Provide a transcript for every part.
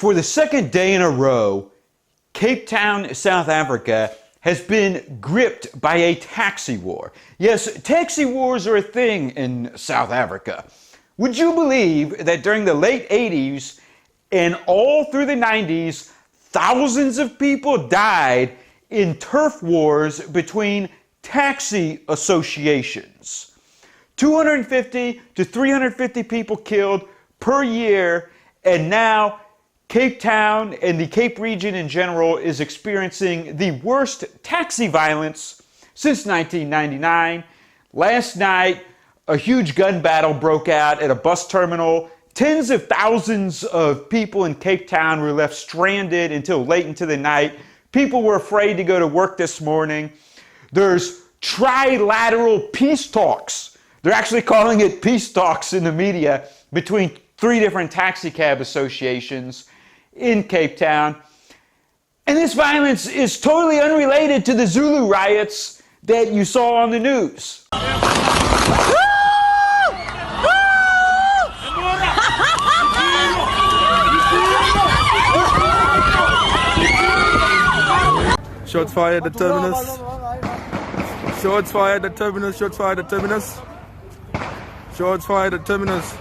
For the second day in a row, Cape Town, South Africa has been gripped by a taxi war. Yes, taxi wars are a thing in South Africa. Would you believe that during the late 80s and all through the 90s, thousands of people died in turf wars between taxi associations? 250 to 350 people killed per year, and now Cape Town and the Cape region in general is experiencing the worst taxi violence since 1999. Last night, a huge gun battle broke out at a bus terminal. Tens of thousands of people in Cape Town were left stranded until late into the night. People were afraid to go to work this morning. There's trilateral peace talks. They're actually calling it peace talks in the media between 3 different taxi cab associations in Cape Town. And this violence is totally unrelated to the Zulu riots that you saw on the news. Shots fired at terminus. Shots fired at terminus. Shots fired at terminus. Shots fired at terminus.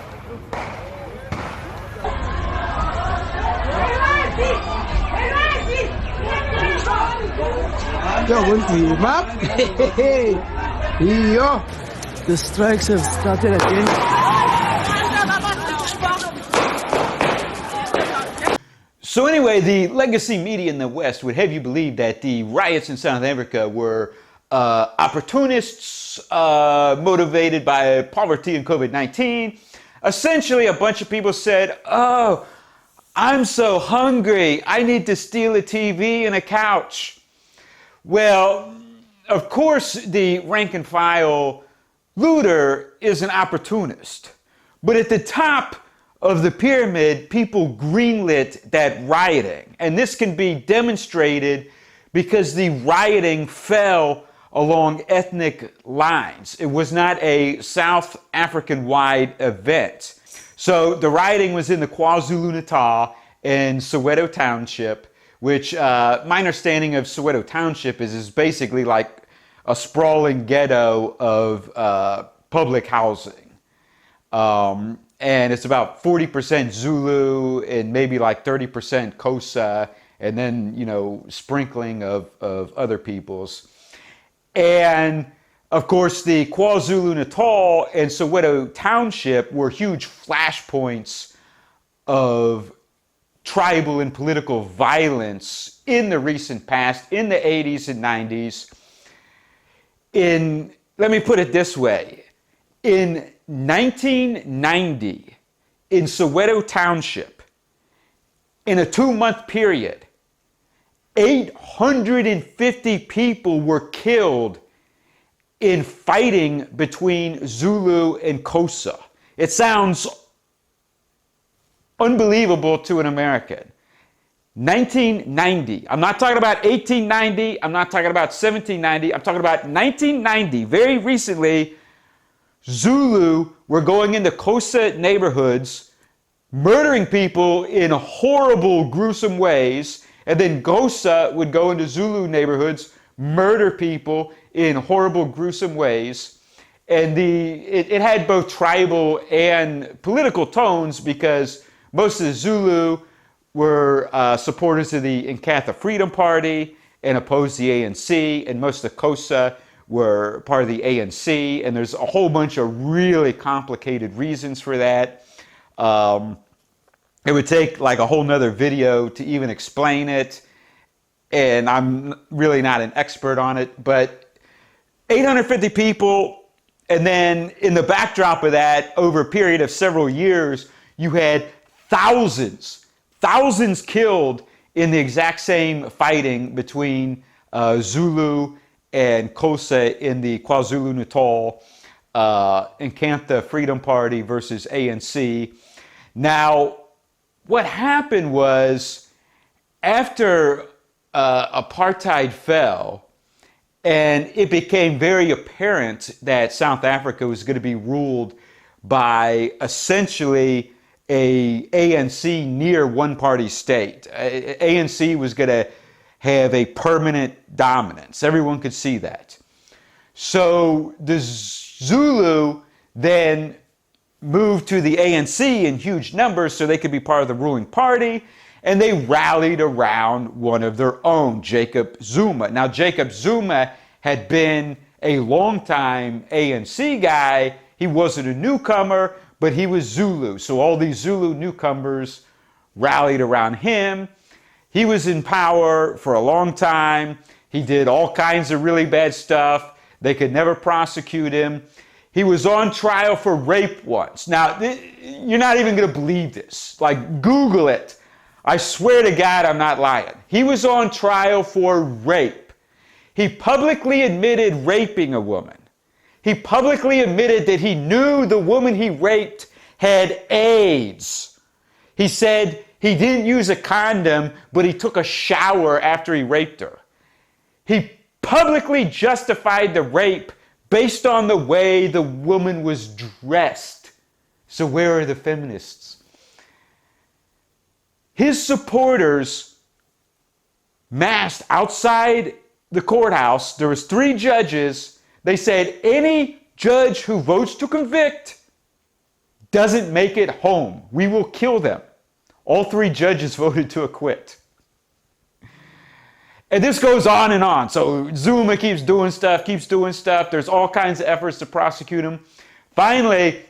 The strikes have started again. So anyway, the legacy media in the West would have you believe that the riots in South Africa were opportunists motivated by poverty and COVID-19. Essentially, a bunch of people said, "Oh, I'm so hungry. I need to steal a TV and a couch." Well, of course, the rank and file looter is an opportunist. But at the top of the pyramid, people greenlit that rioting. And this can be demonstrated because the rioting fell along ethnic lines. It was not a South African-wide event. So the rioting was in the KwaZulu-Natal in Soweto Township, which my understanding of Soweto Township is basically like a sprawling ghetto of public housing. And it's about 40% Zulu and maybe like 30% Xhosa, and then, you know, sprinkling of other peoples. And of course, the KwaZulu-Natal and Soweto Township were huge flashpoints of tribal and political violence in the recent past, in the 80s and 90s. Let me put it this way. In 1990, in Soweto Township, in a 2-month period, 850 people were killed in fighting between Zulu and Xhosa. It sounds unbelievable to an American. 1990. I'm not talking about 1890. I'm not talking about 1790. I'm talking about 1990. Very recently, Zulu were going into Xhosa neighborhoods, murdering people in horrible, gruesome ways, and then Xhosa would go into Zulu neighborhoods, murder people in horrible, gruesome ways. And it had both tribal and political tones because most of the Zulu were supporters of the Inkatha Freedom Party and opposed the ANC, and most of the Xhosa were part of the ANC, and there's a whole bunch of really complicated reasons for that. It would take like a whole nother video to even explain it, and I'm really not an expert on it, but 850 people, and then in the backdrop of that, over a period of several years, you had thousands killed in the exact same fighting between Zulu and Xhosa in the KwaZulu-Natal Inkatha Freedom Party versus ANC. Now, what happened was after apartheid fell, and it became very apparent that South Africa was going to be ruled by essentially a ANC near one-party state. ANC was going to have a permanent dominance. Everyone could see that. So the Zulu then moved to the ANC in huge numbers so they could be part of the ruling party, and they rallied around one of their own, Jacob Zuma. Now, Jacob Zuma had been a longtime ANC guy. He wasn't a newcomer, but he was Zulu. So all these Zulu newcomers rallied around him. He was in power for a long time. He did all kinds of really bad stuff. They could never prosecute him. He was on trial for rape once. Now, you're not even going to believe this. Like, Google it. I swear to God, I'm not lying. He was on trial for rape. He publicly admitted raping a woman. He publicly admitted that he knew the woman he raped had AIDS. He said he didn't use a condom, but he took a shower after he raped her. He publicly justified the rape based on the way the woman was dressed. So where are the feminists? His supporters massed outside the courthouse. There was 3 judges. They said any judge who votes to convict doesn't make it home. We will kill them. All 3 judges voted to acquit. And this goes on and on. So Zuma keeps doing stuff. There's all kinds of efforts to prosecute him. Finally,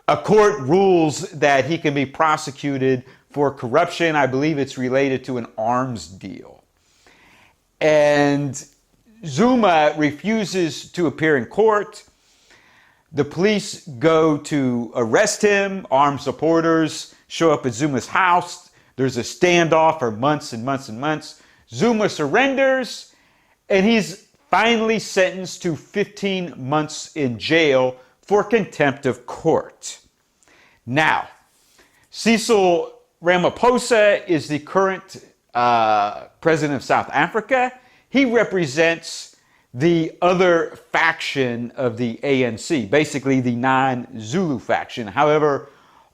a court rules that he can be prosecuted for corruption. I believe it's related to an arms deal. And Zuma refuses to appear in court. The police go to arrest him. Armed supporters show up at Zuma's house. There's a standoff for months and months and months. Zuma surrenders, and he's finally sentenced to 15 months in jail for contempt of court. Now, Cecil Ramaphosa is the current president of South Africa. He represents the other faction of the ANC, basically the non-Zulu faction. However,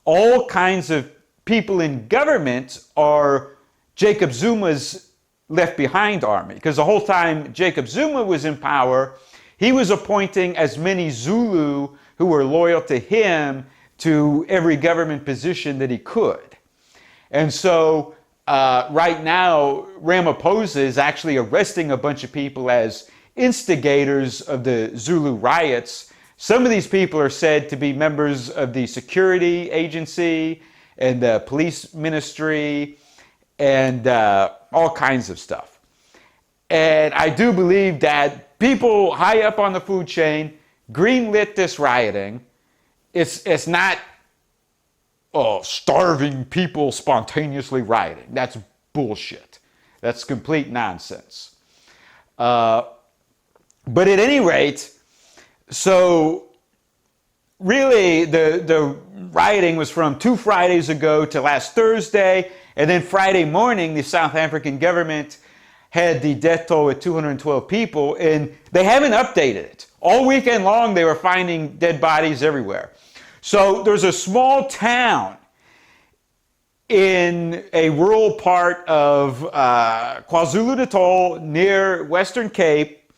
all kinds of people in government are Jacob Zuma's left behind army, because the whole time Jacob Zuma was in power, he was appointing as many Zulu who were loyal to him to every government position that he could. And so right now, Ramaphosa is actually arresting a bunch of people as instigators of the Zulu riots. Some of these people are said to be members of the security agency and the police ministry and all kinds of stuff. And I do believe that people high up on the food chain greenlit this rioting. It's not starving people spontaneously rioting. That's bullshit. That's complete nonsense. But at any rate, so really the rioting was from 2 Fridays ago to last Thursday. And then Friday morning, the South African government had the death toll at 212 people, and they haven't updated it. All weekend long, they were finding dead bodies everywhere. So there's a small town in a rural part of KwaZulu-Natal near Western Cape.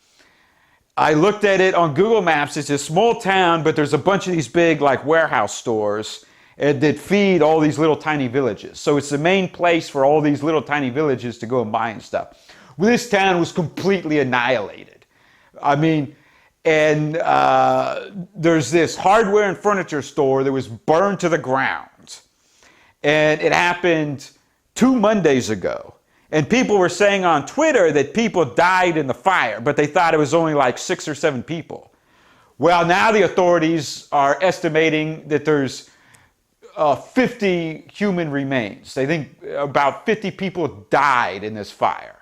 I looked at it on Google Maps. It's a small town, but there's a bunch of these big like warehouse stores that feed all these little tiny villages. So it's the main place for all these little tiny villages to go and buy and stuff. Well, this town was completely annihilated. I mean, and there's this hardware and furniture store that was burned to the ground. And it happened 2 Mondays ago. And people were saying on Twitter that people died in the fire, but they thought it was only like 6 or 7 people. Well, now the authorities are estimating that there's 50 human remains. They think about 50 people died in this fire.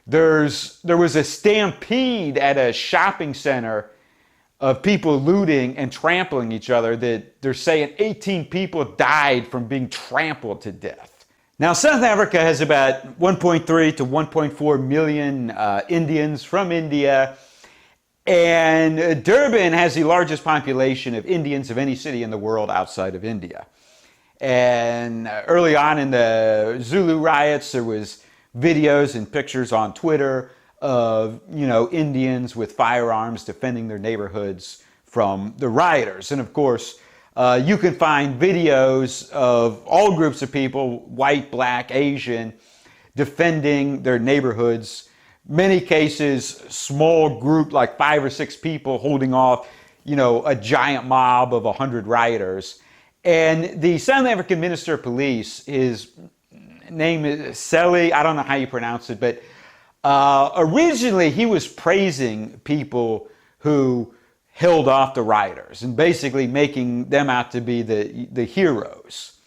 There was a stampede at a shopping center of people looting and trampling each other that they're saying 18 people died from being trampled to death. Now, South Africa has about 1.3 to 1.4 million Indians from India, and Durban has the largest population of Indians of any city in the world outside of India. And early on in the Zulu riots, there was videos and pictures on Twitter of, Indians with firearms defending their neighborhoods from the rioters. And of course, you can find videos of all groups of people, white, black, Asian, defending their neighborhoods. Many cases, small group, like 5 or 6 people holding off, a giant mob of 100 rioters. And the South African Minister of Police, his name is Selly, I don't know how you pronounce it, but originally he was praising people who held off the rioters and basically making them out to be the heroes.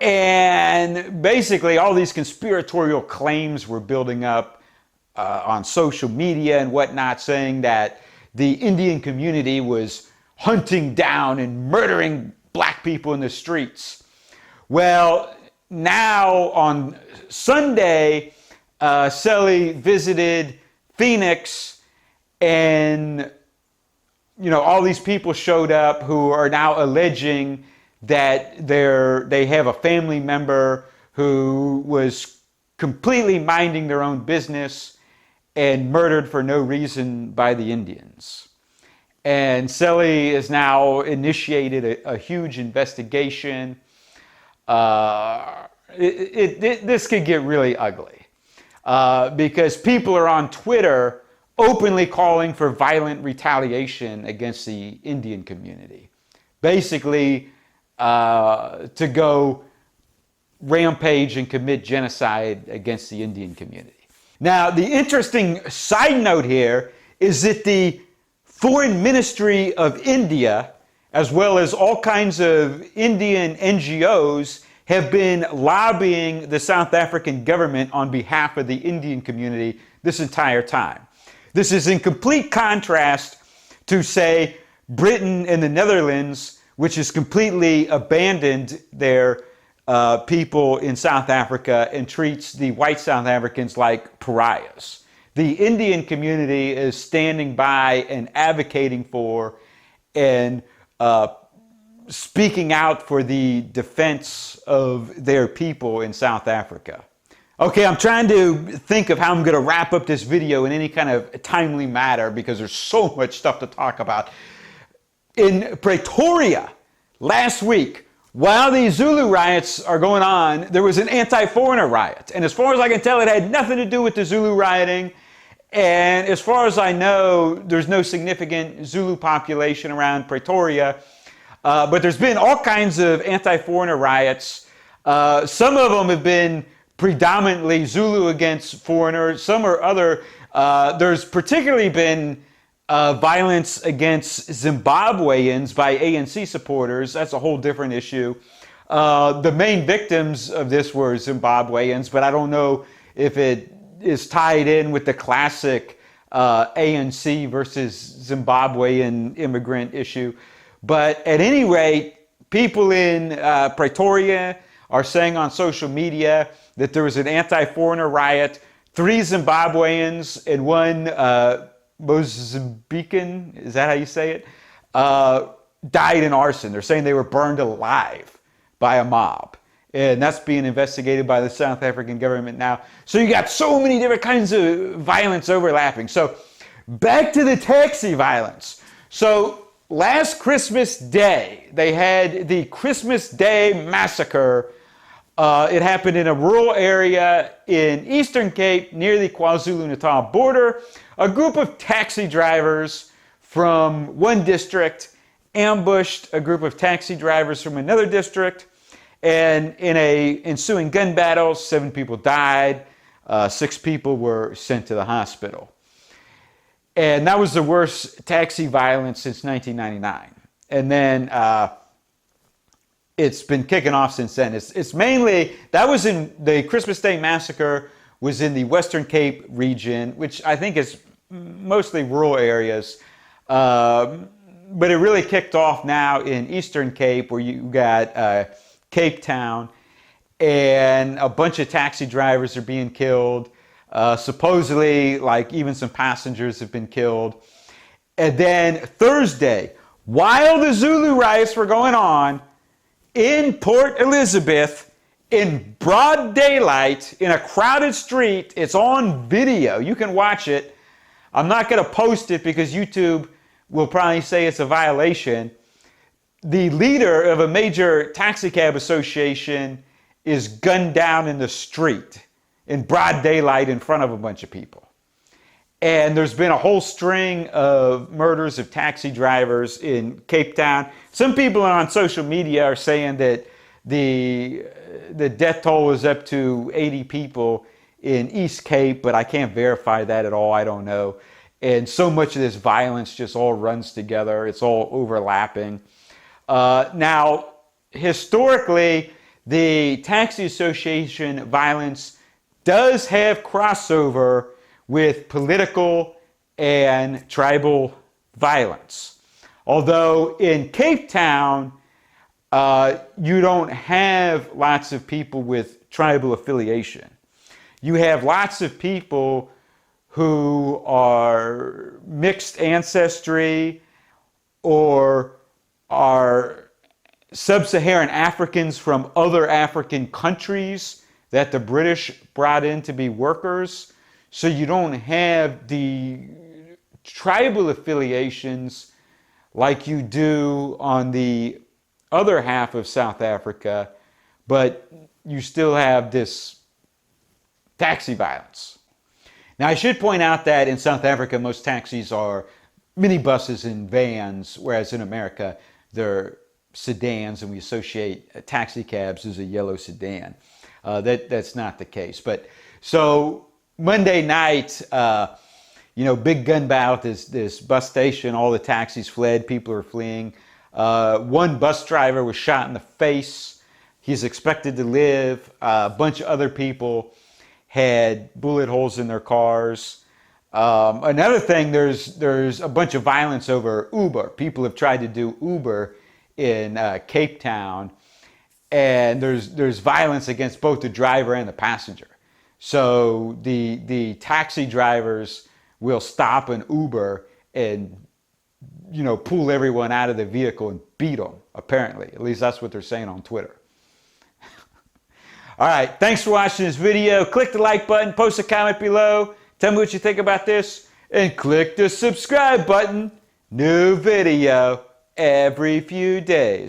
And basically all these conspiratorial claims were building up on social media and whatnot, saying that the Indian community was hunting down and murdering black people in the streets. Well, now on Sunday, Selly visited Phoenix, and all these people showed up who are now alleging that they have a family member who was completely minding their own business and murdered for no reason by the Indians. And Selly has now initiated a huge investigation. This could get really ugly because people are on Twitter openly calling for violent retaliation against the Indian community. Basically, to go rampage and commit genocide against the Indian community. Now, the interesting side note here is that the Foreign Ministry of India, as well as all kinds of Indian NGOs, have been lobbying the South African government on behalf of the Indian community this entire time. This is in complete contrast to, say, Britain and the Netherlands, which has completely abandoned their people in South Africa and treats the white South Africans like pariahs. The Indian community is standing by and advocating for and speaking out for the defense of their people in South Africa. Okay, I'm trying to think of how I'm going to wrap up this video in any kind of timely manner because there's so much stuff to talk about. In Pretoria last week, while the Zulu riots are going on, there was an anti-foreigner riot. And as far as I can tell, it had nothing to do with the Zulu rioting. And as far as I know, there's no significant Zulu population around Pretoria. But there's been all kinds of anti-foreigner riots. Some of them have been predominantly Zulu against foreigners. Some are other. There's particularly been violence against Zimbabweans by ANC supporters. That's a whole different issue. The main victims of this were Zimbabweans, but I don't know if it is tied in with the classic ANC versus Zimbabwean immigrant issue. But at any rate, people in Pretoria are saying on social media that there was an anti-foreigner riot. 3 Zimbabweans and 1 Mozambican, is that how you say it, died in arson. They're saying they were burned alive by a mob. And that's being investigated by the South African government now. So you got so many different kinds of violence overlapping. So back to the taxi violence. So last Christmas Day, they had the Christmas Day massacre. It happened in a rural area in Eastern Cape near the KwaZulu-Natal border. A group of taxi drivers from one district ambushed a group of taxi drivers from another district. And in a ensuing gun battle, 7 people died. 6 people were sent to the hospital. And that was the worst taxi violence since 1999. And then it's been kicking off since then. It's mainly, that was in, the Christmas Day massacre was in the Western Cape region, which I think is mostly rural areas. But it really kicked off now in Eastern Cape, where you got Cape Town, and a bunch of taxi drivers are being killed. Supposedly, like, even some passengers have been killed. And then Thursday, while the Zulu riots were going on, in Port Elizabeth in broad daylight in a crowded street. It's on video. You can watch it. I'm not going to post it because YouTube will probably say it's a violation. The leader of a major taxi cab association is gunned down in the street in broad daylight in front of a bunch of people. And there's been a whole string of murders of taxi drivers in Cape Town. Some people on social media are saying that the death toll is up to 80 people in East Cape, but I can't verify that at all. I don't know. And so much of this violence just all runs together. It's all overlapping. Now, historically, the taxi association violence does have crossover with political and tribal violence. Although in Cape Town, you don't have lots of people with tribal affiliation. You have lots of people who are mixed ancestry or are sub-Saharan Africans from other African countries that the British brought in to be workers. So you don't have the tribal affiliations like you do on the other half of South Africa, but you still have this taxi violence. Now, I should point out that in South Africa, most taxis are minibuses and vans, whereas in America, they're sedans, and we associate taxi cabs as a yellow sedan. That's not the case. But so Monday night, big gun bout, this bus station, all the taxis fled, people are fleeing. One bus driver was shot in the face. He's expected to live. A bunch of other people had bullet holes in their cars. Another thing, there's a bunch of violence over Uber. People have tried to do Uber in Cape Town, and there's violence against both the driver and the passenger. So the taxi drivers will stop an Uber and pull everyone out of the vehicle and beat them, apparently. At least that's what they're saying on Twitter. All right, thanks for watching this video. Click the like button, post a comment below, tell me what you think about this, and click the subscribe button. New video every few days.